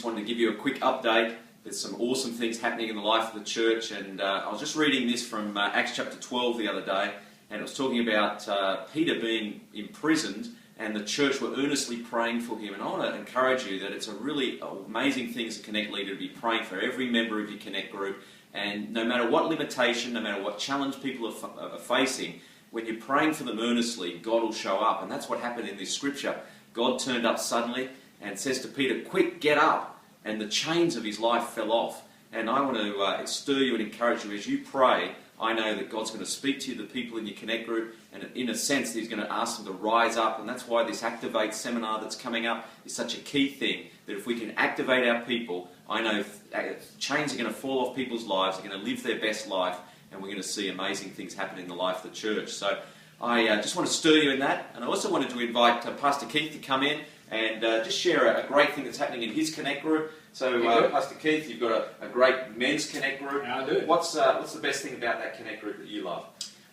just wanted to give you a quick update. There's some awesome things happening in the life of the church, and I was just reading this from Acts chapter 12 the other day, and it was talking about Peter being imprisoned, and the church were earnestly praying for him. And I want to encourage you that it's a really amazing thing as a Connect leader to be praying for every member of your Connect group, and no matter what limitation, no matter what challenge people are facing, when you're praying for them earnestly, God will show up. And that's what happened in this scripture. God turned up suddenly and says to Peter, "Quick, get up." And the chains of his life fell off. And I want to stir you and encourage you as you pray. I know that God's going to speak to you, the people in your Connect group, and in a sense He's going to ask them to rise up. And that's why this Activate seminar that's coming up is such a key thing, that if we can activate our people, I know chains are going to fall off people's lives, they're going to live their best life, and we're going to see amazing things happen in the life of the church. So I just want to stir you in that. And I also wanted to invite Pastor Keith to come in and just share a great thing that's happening in his Connect group. So, Pastor Keith, you've got a great men's Connect group. Yeah, I do. What's the best thing about that Connect group that you love?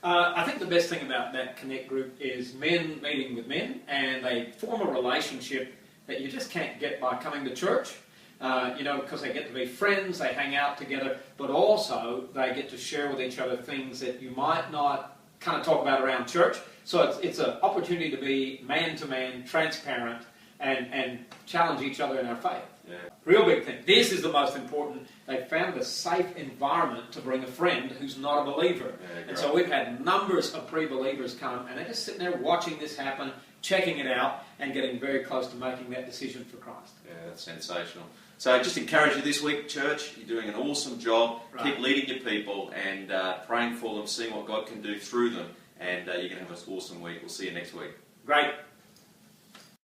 I think the best thing about that Connect group is men meeting with men, and they form a relationship that you just can't get by coming to church. Because they get to be friends, they hang out together, but also they get to share with each other things that you might not kind of talk about around church. So it's an opportunity to be man-to-man, transparent, and challenge each other in our faith. Yeah. Real big thing. This is the most important. They found a safe environment to bring a friend who's not a believer. Yeah, and so we've had numbers of pre-believers come, and they're just sitting there watching this happen, checking it out, and getting very close to making that decision for Christ. Yeah, that's sensational. So I just encourage you this week, church. You're doing an awesome job. Right. Keep leading your people and praying for them, seeing what God can do through them. And you're going to have an awesome week. We'll see you next week. Great.